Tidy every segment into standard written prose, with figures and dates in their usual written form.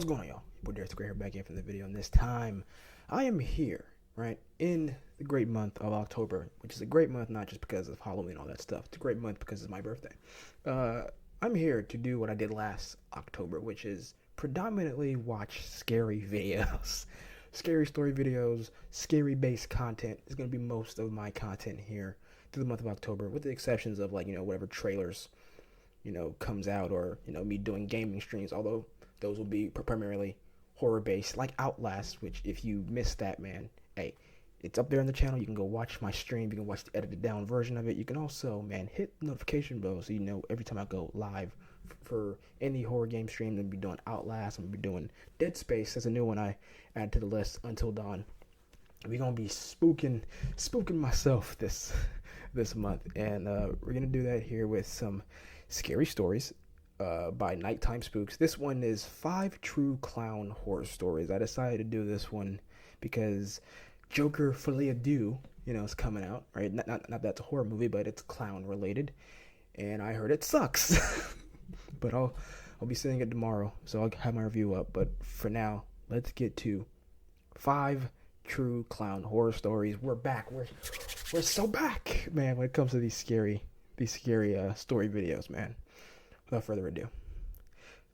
What's going on, y'all? Boy, Darius here back in from the video, and this time I am here, right, in the great month of October, which is a great month not just because of Halloween and all that stuff. It's a great month because it's my birthday. I'm here to do what I did last October, which is predominantly watch scary videos. Scary story videos, scary-based content is going to be most of my content here through the month of October, with the exceptions of, like, whatever trailers, comes out, or, me doing gaming streams, although those will be primarily horror-based, like Outlast, which, if you missed that, man, hey, it's up there on the channel. You can go watch my stream. You can watch the edited-down version of it. You can also, man, hit the notification bell so you know every time I go live for any horror game stream. I'm going to be doing Outlast. I'm going to be doing Dead Space. That's a new one I added to the list, Until Dawn. We're going to be spooking myself this month, and we're going to do that here with some scary stories by Nighttime Spooks. This one is 5 true clown horror stories. I decided to do this one because Joker Folie à Deux, is coming out, right? Not that's a horror movie, but it's clown related, and I heard it sucks. But I'll be seeing it tomorrow, so I'll have my review up. But for now, let's get to 5 true clown horror stories. We're back. We're so back, man, when it comes to these scary story videos, man. Without further ado,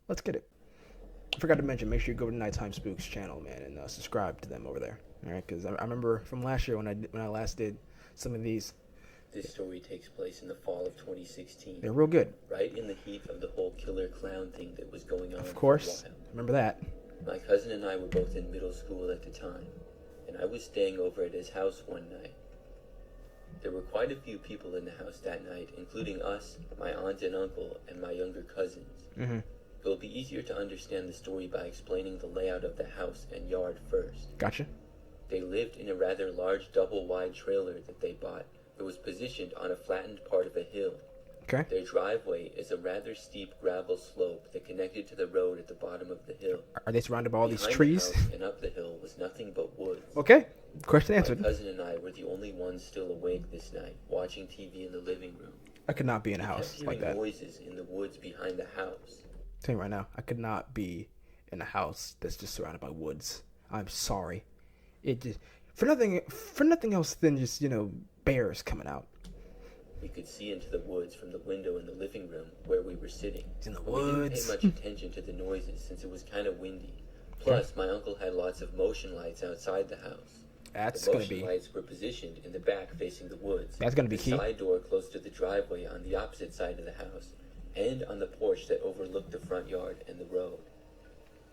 let's get it. I forgot to mention, make sure you go to Nighttime Spooks channel, man, and subscribe to them over there. All right, because I remember from last year when I last did some of these. This story takes place in the fall of 2016. They're real good. Right in the heat of the whole killer clown thing that was going on. Of course, for a while. Remember that. My cousin and I were both in middle school at the time, and I was staying over at his house one night. There were quite a few people in the house that night, including us, my aunt and uncle, and my younger cousins. Mm-hmm. It'll be easier to understand the story by explaining the layout of the house and yard first. Gotcha. They lived in a rather large double-wide trailer that they bought that was positioned on a flattened part of a hill. Okay. Their driveway is a rather steep gravel slope that connected to the road at the bottom of the hill. Are they surrounded by all Behind these trees? The house and up the hill was nothing but woods. Okay. Question answered. My cousin and I were the only ones still awake this night, watching TV in the living room. I could not be in a We house kept like hearing that. noises in the woods behind the house. Tell you right now, I could not be in a house that's just surrounded by woods. I'm sorry. It just for nothing else than just bears coming out. We could see into the woods from the window in the living room where we were sitting. It's in the But we didn't woods. pay much attention to the noises since it was kind of windy. Plus, my uncle had lots of motion lights outside the house. That's The gonna motion be lights were positioned in the back facing the woods. That's gonna be the key. side door close to the driveway on the opposite side of the house, and on the porch that overlooked the front yard and the road.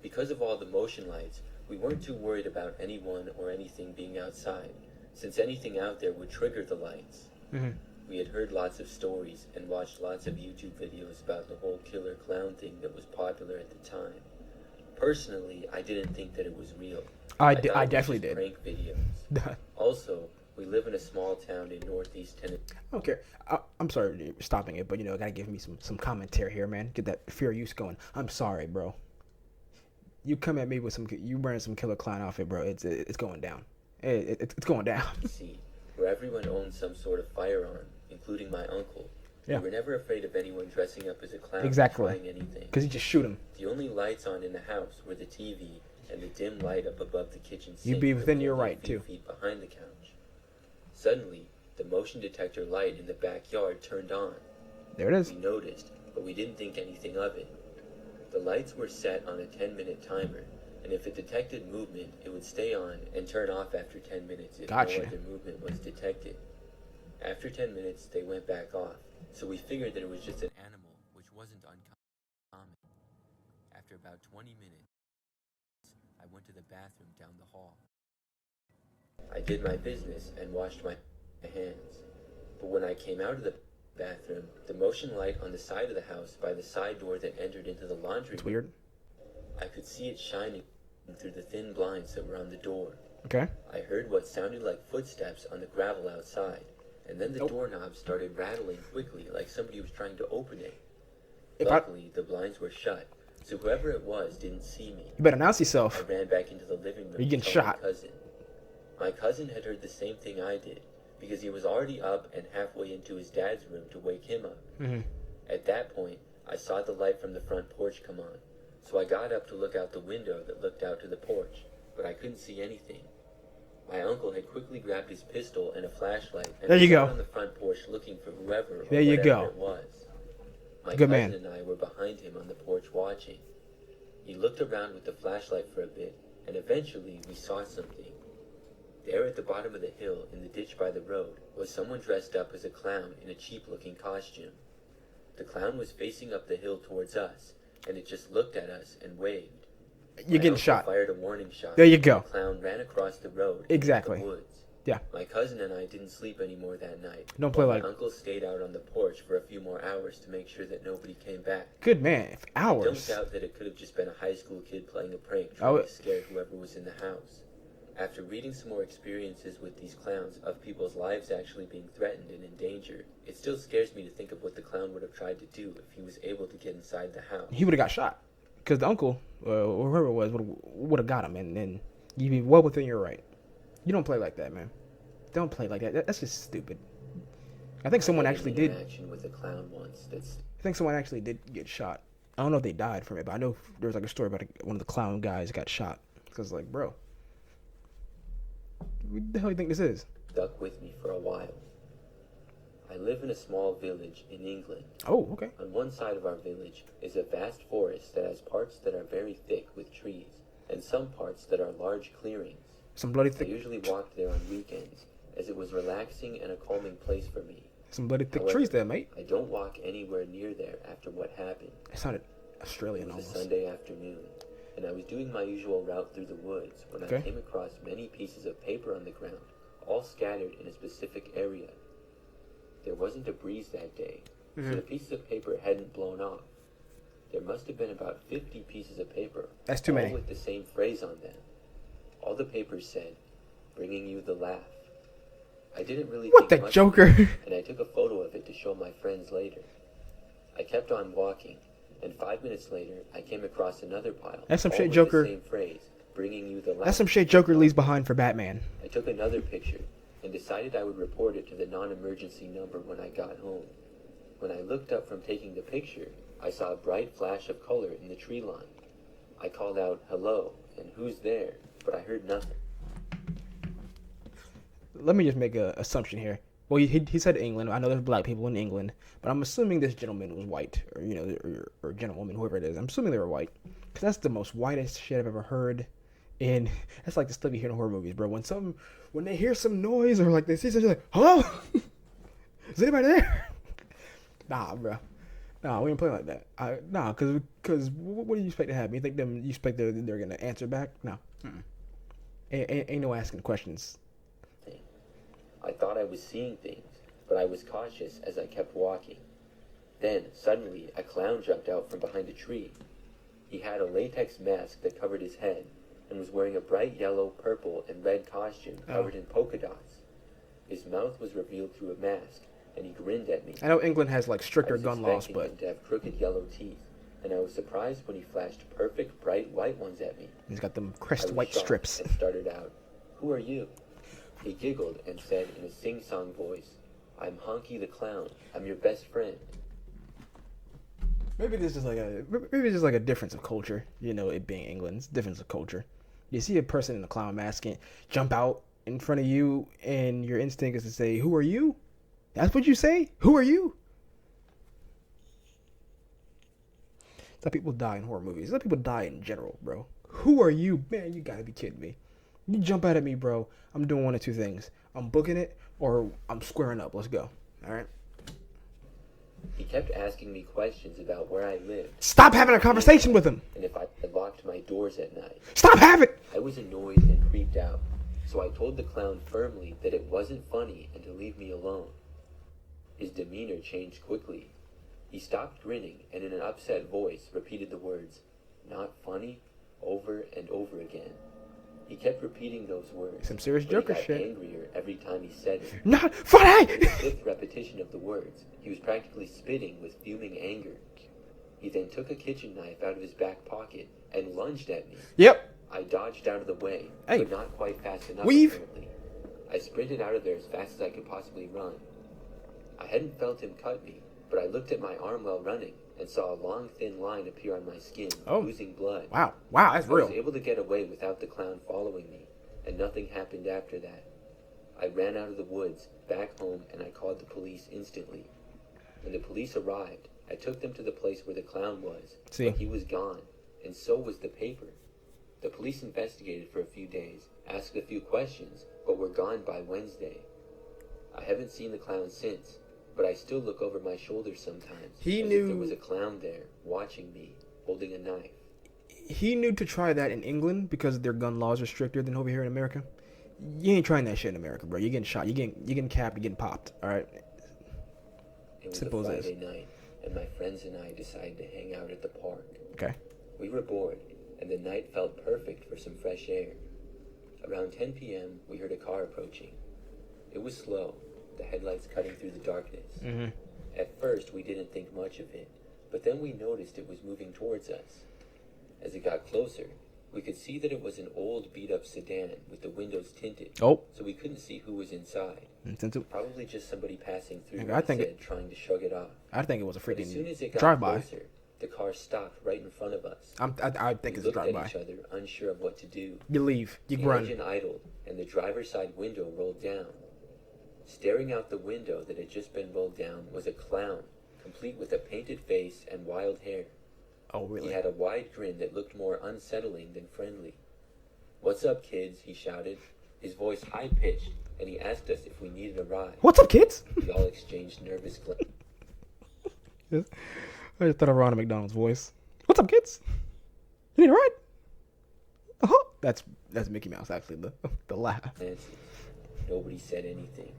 Because of all the motion lights, we weren't too worried about anyone or anything being outside, since anything out there would trigger the lights. Mm-hmm. We had heard lots of stories and watched lots of YouTube videos about the whole killer clown thing that was popular at the time. Personally, I didn't think that it was real. I thought it was definitely just did. Prank videos. Also, we live in a small town in northeast Tennessee. I don't care. I'm sorry for stopping it, but gotta give me some commentary here, man. Get that fair use going. I'm sorry, bro. You come at me with you wearing some killer clown outfit, bro. It's going down. It's going down. Where everyone owns some sort of firearm, including my uncle. Yeah. We were never afraid of anyone dressing up as a clown Exactly. or trying anything. Because you just shoot him. The only lights on in the house were the TV and the dim light up above the kitchen sink. You'd be within that your was only right, a few too. feet behind the couch. Suddenly, the motion detector light in the backyard turned on. There it is. We noticed, but we didn't think anything of it. The lights were set on a 10-minute timer, and if it detected movement, it would stay on and turn off after 10 minutes if Gotcha. no other movement was detected. After 10 minutes, they went back off, so we figured that it was just an animal, which wasn't uncommon. After about 20 minutes, I went to the bathroom down the hall. I did my business and washed my hands, but when I came out of the bathroom, the motion light on the side of the house by the side door that entered into the laundry It's weird. I could see it shining through the thin blinds that were on the door. Okay. I heard what sounded like footsteps on the gravel outside, and then the doorknob started rattling quickly like somebody was trying to open it. Luckily, the blinds were shut, so whoever it was didn't see me. You better announce I yourself. ran back into the living room You're getting to tell shot. my cousin. My cousin had heard the same thing I did, because he was already up and halfway into his dad's room to wake him up. Mm-hmm. At that point, I saw the light from the front porch come on, So I got up to look out the window that looked out to the porch, but I couldn't see anything. My uncle had quickly grabbed his pistol and a flashlight and There you was go. out on the front porch looking for whoever or There you whatever go. it was. My Good cousin man. and I were behind him on the porch watching. He looked around with the flashlight for a bit, and eventually we saw something. There at the bottom of the hill, in the ditch by the road, was someone dressed up as a clown in a cheap-looking costume. The clown was facing up the hill towards us, and it just looked at us and waved. You're My getting uncle shot. fired a warning shot. There you go. The clown ran across the road Exactly. into the woods. Yeah. My cousin and I didn't sleep anymore that night. Don't play while like- My uncle stayed out on the porch for a few more hours to make sure that nobody came back. Good man. For I hours. don't doubt that it could have just been a high school kid playing a prank Oh, trying to scare whoever was in the house. After reading some more experiences with these clowns of people's lives actually being threatened and in danger, it still scares me to think of what the clown would have tried to do if he was able to get inside the house. He would have got shot. Because the uncle, or whoever it was, would have got him. And then you'd be well within your right. You don't play like that, man. Don't play like that. That's just stupid. I think someone actually did. Interaction with a clown once. I think someone actually did get shot. I don't know if they died from it, but I know there was like a story about one of the clown guys got shot. Because like, bro, what the hell do you think this is? Stuck with me for a while. I live in a small village in England. Oh, okay. On one side of our village is a vast forest that has parts that are very thick with trees, and some parts that are large clearings. Some bloody I thick, usually walked there on weekends, as it was relaxing and a calming place for me. However, trees there, mate. I don't walk anywhere near there after what happened. It sounded It Australian was a almost. Sunday afternoon, and I was doing my usual route through the woods when Okay. I came across many pieces of paper on the ground, all scattered in a specific area. There wasn't a breeze that day, so the pieces of paper hadn't blown off. There must have been about 50 pieces of paper, That's too all many. with the same phrase on them. All the papers said, "Bringing you the laugh." I didn't really What think the much of joker? it, and I took a photo of it to show my friends later. I kept on walking, and 5 minutes later, I came across another pile. That's some all shit with Joker- The same phrase, "Bringing you the laugh." That's some shit Joker leaves behind for Batman. I took another picture and decided I would report it to the non-emergency number when I got home. When I looked up from taking the picture, I saw a bright flash of color in the tree line. I called out, "Hello," and "Who's there?" but I heard nothing. Let me just make an assumption here. Well, he said England. I know there's black people in England, but I'm assuming this gentleman was white, or or gentlewoman, whoever it is. I'm assuming they were white, because that's the most whitest shit I've ever heard. And that's like the stuff you hear in horror movies, bro. When they hear some noise or like they see something, like, hello, is anybody there? Nah, bro. Nah, we ain't playing like that. Nah, cause what do you expect to happen? You expect they're gonna answer back? No. Ain't no asking questions. I thought I was seeing things, but I was cautious as I kept walking. Then, suddenly, a clown jumped out from behind a tree. He had a latex mask that covered his head, and was wearing a bright yellow, purple, and red costume covered in polka dots. His mouth was revealed through a mask, and he grinned at me. I know England has like I stricter was gun laws, expecting him but to have crooked yellow teeth, and I was surprised when he flashed perfect, bright white ones at me. he's got them I crest was white shocked strips. and started out, "Who are you?" He giggled and said in a sing-song voice, "I'm Honky the Clown. I'm your best friend." Maybe it's just like a difference of culture. You know, it being England, it's a difference of culture. You see a person in a clown mask and jump out in front of you, and your instinct is to say, "Who are you?" That's what you say. Who are you? Let people die in horror movies. Let people die in general, bro. Who are you, man? You gotta be kidding me. You jump out at me, bro. I'm doing one of two things. I'm booking it, or I'm squaring up. Let's go. All right. He kept asking me questions about where I lived Stop having a conversation with him. and if I had locked my doors at night. Stop having. I was annoyed and creeped out, so I told the clown firmly that it wasn't funny and to leave me alone. His demeanor changed quickly. He stopped grinning and in an upset voice repeated the words, "Not funny," over and over again. He kept repeating those words. Some serious but Joker he got shit. angrier every time he said it. Not funny. The fifth repetition of the words, he was practically spitting with fuming anger. He then took a kitchen knife out of his back pocket and lunged at me. Yep. I dodged out of the way, Hey. but not quite fast enough Weave. apparently. I sprinted out of there as fast as I could possibly run. I hadn't felt him cut me, but I looked at my arm while running, and saw a long, thin line appear on my skin, oozing blood. Wow, that's real. I was able to get away without the clown following me, and nothing happened after that. I ran out of the woods, back home, and I called the police instantly. When the police arrived, I took them to the place where the clown was, but he was gone, and so was the paper. The police investigated for a few days, asked a few questions, but were gone by Wednesday. I haven't seen the clown since, but I still look over my shoulder sometimes. He as knew if there was a clown there, watching me, holding a knife. He knew to try that in England because their gun laws are stricter than over here in America. You ain't trying that shit in America, bro. You're getting shot. You're getting capped. You're getting popped. All right. It was a Friday night, and my friends and I decided to hang out at the park. Okay. We were bored, and the night felt perfect for some fresh air. Around 10 p.m., we heard a car approaching. It was slow, the headlights cutting through the darkness. Mm-hmm. At first, we didn't think much of it, but then we noticed it was moving towards us. As it got closer, we could see that it was an old, beat-up sedan with the windows tinted. Oh. So we couldn't see who was inside. Probably just somebody passing through, trying to shrug it off. I think it was a freaking as soon as it got drive-by. Closer, the car stopped right in front of us. I think it's a drive-by. We looked at each other, unsure of what to do. You leave. You the run. The engine idled, and the driver's side window rolled down. Staring out the window that had just been rolled down was a clown, complete with a painted face and wild hair. Oh, really? He had a wide grin that looked more unsettling than friendly. "What's up, kids?" he shouted, his voice high-pitched, and he asked us if we needed a ride. "What's up, kids?" We all exchanged nervous glances. I just thought of Ronald McDonald's voice. "What's up, kids? You need a ride?" Uh-huh. That's Mickey Mouse, actually, the laugh. Nobody said anything,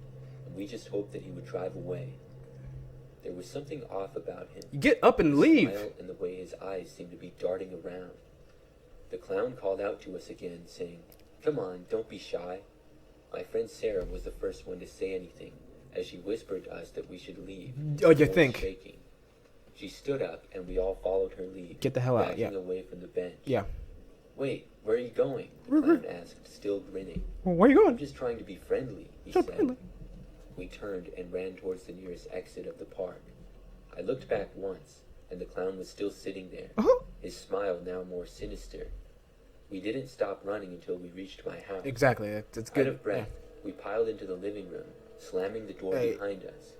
and we just hoped that he would drive away. There was something off about him. You get up and leave. Smile and the way his eyes seemed to be darting around. The clown called out to us again, saying, "Come on, don't be shy." My friend Sarah was the first one to say anything, as she whispered to us that we should leave. Oh, you think? Shaking. She stood up, and we all followed her lead. Get the hell out, yeah. Backing away from the bench. Yeah. "Wait, where are you going?" the clown asked, still grinning. "Well, where are you going?" "I'm just trying to be friendly," he said. Friendly. We turned and ran towards the nearest exit of the park. I looked back once, and the clown was still sitting there, his smile now more sinister. We didn't stop running until we reached my house. Exactly, that's good. Out of breath, we piled into the living room, slamming the door behind us.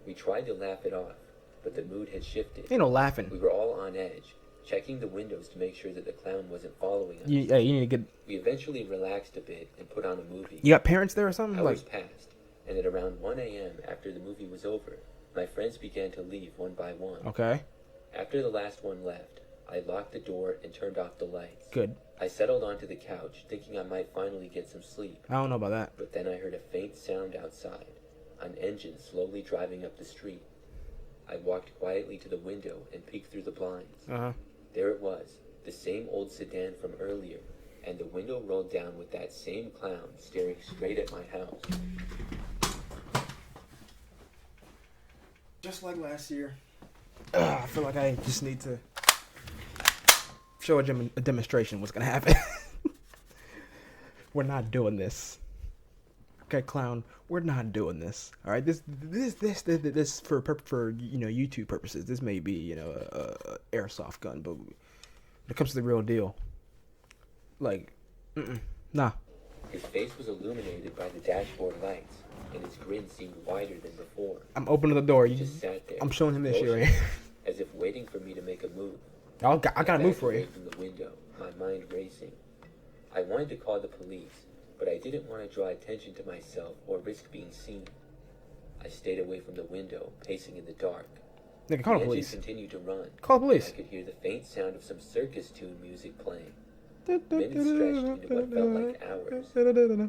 We tried to laugh it off, but the mood had shifted. Ain't no laughing. We were all on edge, checking the windows to make sure that the clown wasn't following us. You need to get... We eventually relaxed a bit and put on a movie. You got parents there or something? Hours passed, and at around 1 a.m. after the movie was over, my friends began to leave one by one. Okay. After the last one left, I locked the door and turned off the lights. Good. I settled onto the couch, thinking I might finally get some sleep. I don't know about that. But then I heard a faint sound outside, an engine slowly driving up the street. I walked quietly to the window and peeked through the blinds. There it was, the same old sedan from earlier, and the window rolled down with that same clown staring straight at my house. Just like last year. I feel like I just need to show a demonstration what's gonna happen. We're not doing this. Okay, clown, we're not doing this. All right, this for YouTube purposes. This may be a airsoft gun, but when it comes to the real deal, like, nah. His face was illuminated by the dashboard lights, and his grin seemed wider than before. I'm opening the door. He just sat there. I'm showing him this shit right here. As if waiting for me to make a move. I got a move for you. From the window, my mind racing. I wanted to call the police, but I didn't want to draw attention to myself or risk being seen. I stayed away from the window, pacing in the dark. Nigga, call the police. Continued to run. Call the police. I could hear the faint sound of some circus tune music playing. Minutes stretched into what felt like hours.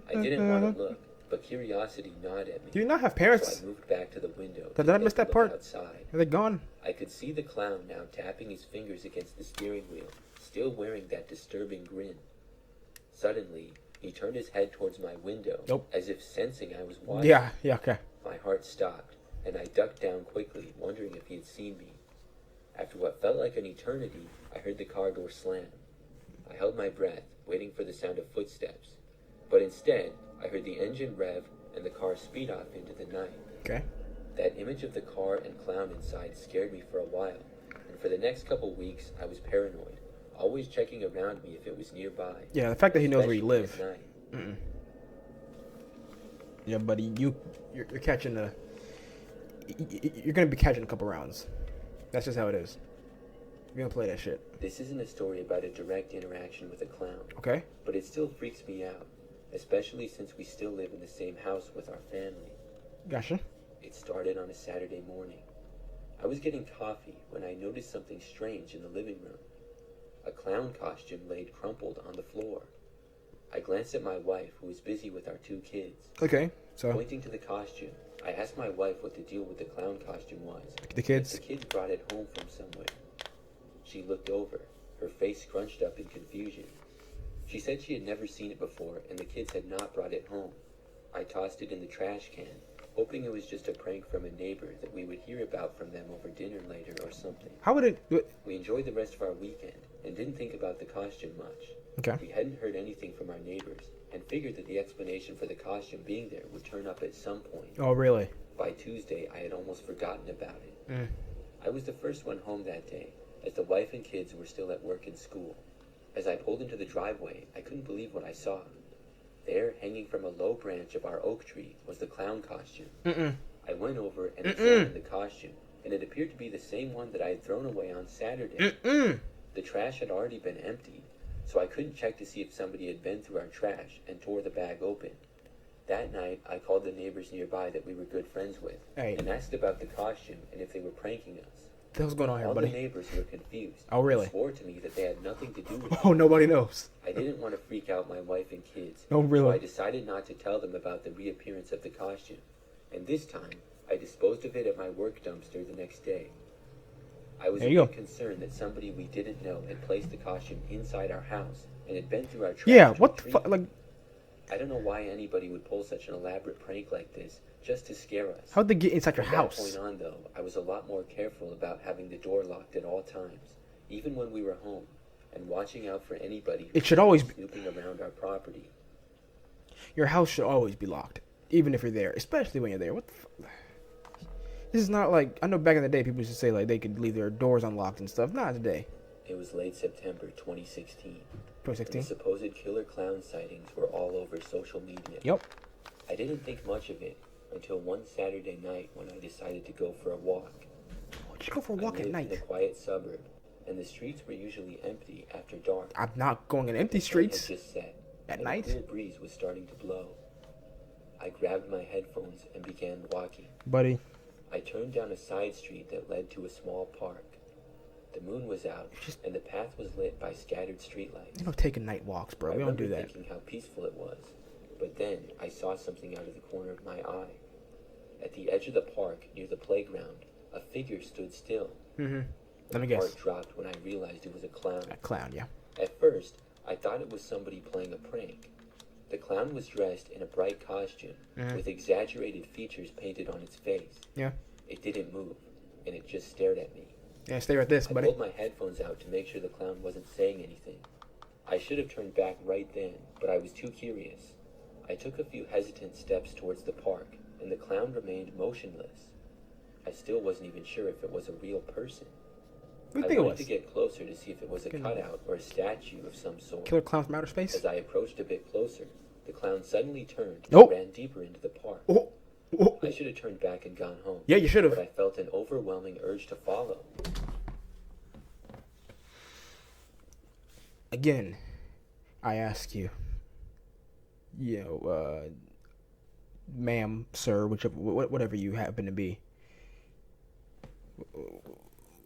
I didn't want to look, but curiosity gnawed at me. Do you not have parents? So I moved back to the window. Did I miss that part? Outside. Are they gone? I could see the clown now tapping his fingers against the steering wheel, still wearing that disturbing grin. Suddenly, he turned his head towards my window, as if sensing I was watching. Yeah, okay. My heart stopped, and I ducked down quickly, wondering if he had seen me. After what felt like an eternity, I heard the car door slam. I held my breath, waiting for the sound of footsteps. But instead, I heard the engine rev and the car speed off into the night. Okay. That image of the car and clown inside scared me for a while. For the next couple weeks, I was paranoid, always checking around me if it was nearby. Yeah, the fact that he knows where you especially live. at night. Yeah, buddy, you're catching you're gonna be catching a couple rounds. That's just how it is. You're gonna play that shit. This isn't a story about a direct interaction with a clown, Okay? but it still freaks me out, especially since we still live in the same house with our family. Gotcha. It started on a Saturday morning. I was getting coffee when I noticed something strange in the living room. A clown costume laid crumpled on the floor. I glanced at my wife, who was busy with our 2 kids. Okay, so Pointing to the costume, I asked my wife what the deal with the clown costume was. the kids. If the kids brought it home from somewhere. She looked over, her face scrunched up in confusion. She said she had never seen it before and the kids had not brought it home. I tossed it in the trash can, hoping it was just a prank from a neighbor that we would hear about from them over dinner later or something. How would it? We enjoyed the rest of our weekend and didn't think about the costume much. Okay. We hadn't heard anything from our neighbors and figured that the explanation for the costume being there would turn up at some point. Oh, really? By Tuesday, I had almost forgotten about it. Mm. I was the first one home that day, as the wife and kids were still at work and school. As I pulled into the driveway, I couldn't believe what I saw. There, hanging from a low branch of our oak tree, was the clown costume. I went over and examined the costume, and it appeared to be the same one that I had thrown away on Saturday. The trash had already been emptied, so I couldn't check to see if somebody had been through our trash and tore the bag open. That night, I called the neighbors nearby that we were good friends with, and asked about the costume and if they were pranking us. What's going on here, All buddy? the neighbors were confused. Oh, really? Swore to me that they had nothing to do with it. Oh, nobody knows. I didn't want to freak out my wife and kids. Oh, really? So I decided not to tell them about the reappearance of the costume. And this time, I disposed of it at my work dumpster the next day. I was a bit concerned that somebody we didn't know had placed the costume inside our house and had been through our trash. Yeah, what the fuck? Like, I don't know why anybody would pull such an elaborate prank like this just to scare us. how'd they get inside your From house? that point on, though, I was a lot more careful about having the door locked at all times, even when we were home, and watching out for anybody who It should always be. snooping around our property. Your house should always be locked, even if you're there, especially when you're there. What the fuck? This is not like, I know back in the day people used to say like they could leave their doors unlocked and stuff. Not today. It was late September 2016. 2016. And the supposed killer clown sightings were all over social media. Yep. I didn't think much of it until one Saturday night when I decided to go for a walk. Why'd you go for a walk I at lived night? in a quiet suburb, and the streets were usually empty after dark. I'm not going in empty The sun streets had just set, at and night. a cool breeze was starting to blow. I grabbed my headphones and began walking. Buddy, I turned down a side street that led to a small park. The moon was out, and the path was lit by scattered streetlights. you don't take night walks, bro. I We don't do remember that. thinking how peaceful it was, but then I saw something out of the corner of my eye. At the edge of the park, near the playground, a figure stood still. Mm-hmm. Let me My guess. heart dropped when I realized it was a clown. A clown, yeah. At first, I thought it was somebody playing a prank. The clown was dressed in a bright costume, with exaggerated features painted on its face. Yeah. It didn't move, and it just stared at me. Yeah, stay right this, I buddy. pulled my headphones out to make sure the clown wasn't saying anything. I should have turned back right then, but I was too curious. I took a few hesitant steps towards the park, and the clown remained motionless. I still wasn't even sure if it was a real person. What do you I think it wanted was? to get closer to see if it was a cutout or a statue of some sort. Killer clown from outer space? As I approached a bit closer, the clown suddenly turned Oh. and ran deeper into the park. Oh. Oh. I should have turned back and gone home. Yeah, you should have. But I felt an overwhelming urge to follow. Again, I ask you, ma'am, sir, whatever you happen to be.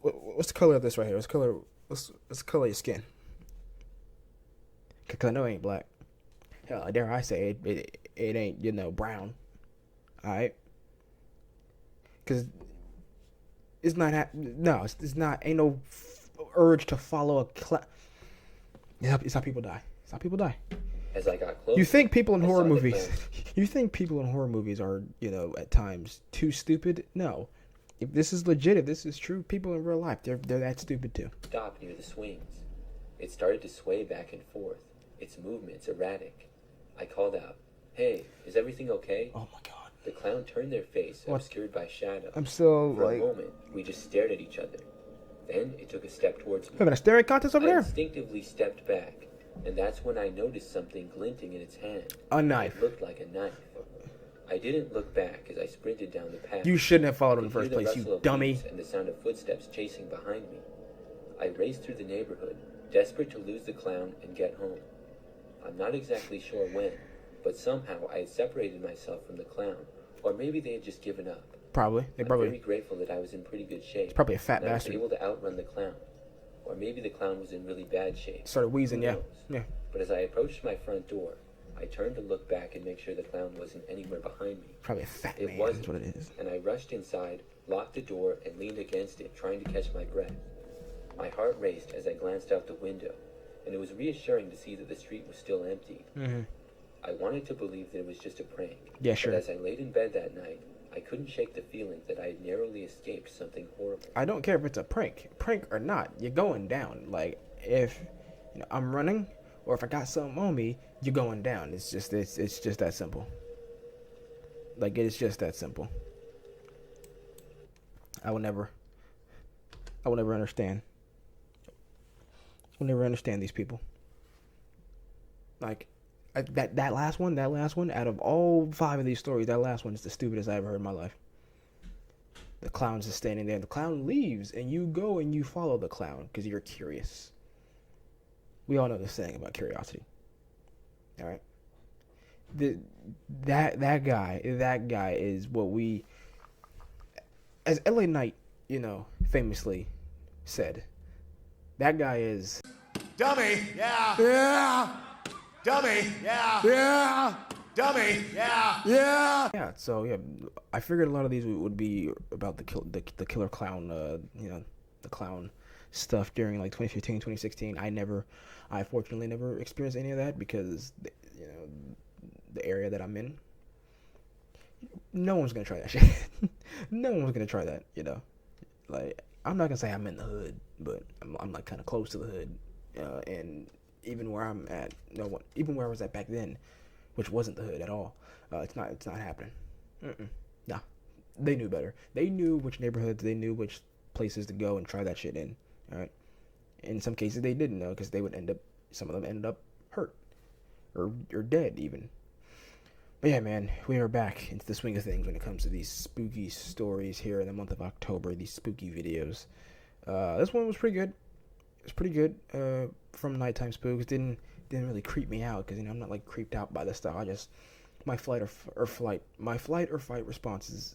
What's the color of this right here? What's the color of your skin? Because I know it ain't black. Hell, dare I say it ain't, brown. Alright? Because it's not, it's not, ain't no urge to follow a it's how people die. It's how people die. As I got closer, You think people in I horror saw the movies, clown. you think people in horror movies are, at times too stupid? No. If this is legit, if this is true, people in real life, they're that stupid too. Stopped near the swings. It started to sway back and forth, its movements erratic. I called out, "Hey, is everything okay?" Oh my god. The clown turned their face, What? obscured by shadow. I'm still For a moment, we just stared at each other. Then it took a step towards me. Having a staring contest over I there? instinctively stepped back, and that's when I noticed something glinting in its hand. A knife. It looked like a knife. I didn't look back as I sprinted down the path. You shouldn't have followed I in the could first hear the place, rustle you of dummy. leaves and the sound of footsteps chasing behind me. I raced through the neighborhood, desperate to lose the clown and get home. I'm not exactly sure when, but somehow I had separated myself from the clown, or maybe they had just given up. Probably. I'm very grateful that I was in pretty good shape. It's probably a fat and bastard. I was able to outrun the clown. Or maybe the clown was in really bad shape. Started wheezing, Who yeah. knows? Yeah. But as I approached my front door, I turned to look back and make sure the clown wasn't anywhere behind me. Probably a fat It man, wasn't, that's what it is. and I rushed inside, locked the door, and leaned against it, trying to catch my breath. My heart raced as I glanced out the window, and it was reassuring to see that the street was still empty. Mm-hmm. I wanted to believe that it was just a prank. Yeah, sure. But as I laid in bed that night, I couldn't shake the feeling that I had narrowly escaped something horrible. I don't care if it's a prank or not. You're going down. Like, if I'm running, or if I got something on me, you're going down. It's just that simple. Like, it's just that simple. I will never understand. I'll never understand these people. Like, that last one, out of all 5 of these stories, that last one is the stupidest I ever heard in my life. The clown's just standing there. The clown leaves, and you go and you follow the clown because you're curious. We all know this saying about curiosity. All right. That guy is what we, as LA Knight, famously said. That guy is dummy. Yeah. Yeah. Dummy. Yeah. Yeah. Dummy. Yeah. Yeah. Yeah. So yeah, I figured a lot of these would be about the killer clown. The clown stuff during like 2015, 2016. I fortunately never experienced any of that because the area that I'm in, no one's gonna try that shit. No one's gonna try that. Like, I'm not gonna say I'm in the hood, but I'm like kind of close to the hood, and even where I'm at, even where I was at back then, which wasn't the hood at all, it's not happening. Nah, they knew better. They knew which neighborhoods, they knew which places to go and try that shit in. All right, in some cases they didn't know because some of them ended up hurt or dead even. But yeah, man, we are back into the swing of things when it comes to these spooky stories here in the month of October, these spooky videos. This one was pretty good. It's pretty good. From Nighttime Spooks. Didn't really creep me out because I'm not like creeped out by this stuff. I just my flight or fight responses.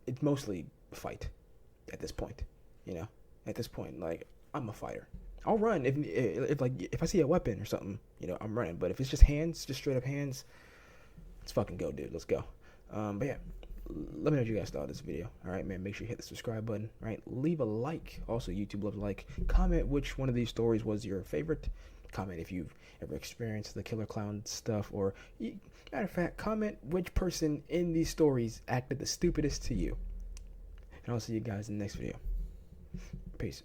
It's mostly fight at this point. At this point, like, I'm a fighter. I'll run if I see a weapon or something. I'm running. But if it's just hands, just straight up hands, let's fucking go, dude. Let's go. But yeah, let me know what you guys thought of this video. All right, man. Make sure you hit the subscribe button. All right, leave a like. Also, YouTube loves a like. Comment which one of these stories was your favorite. Comment if you've ever experienced the killer clown stuff, or matter of fact, comment which person in these stories acted the stupidest to you. And I'll see you guys in the next video. Peace.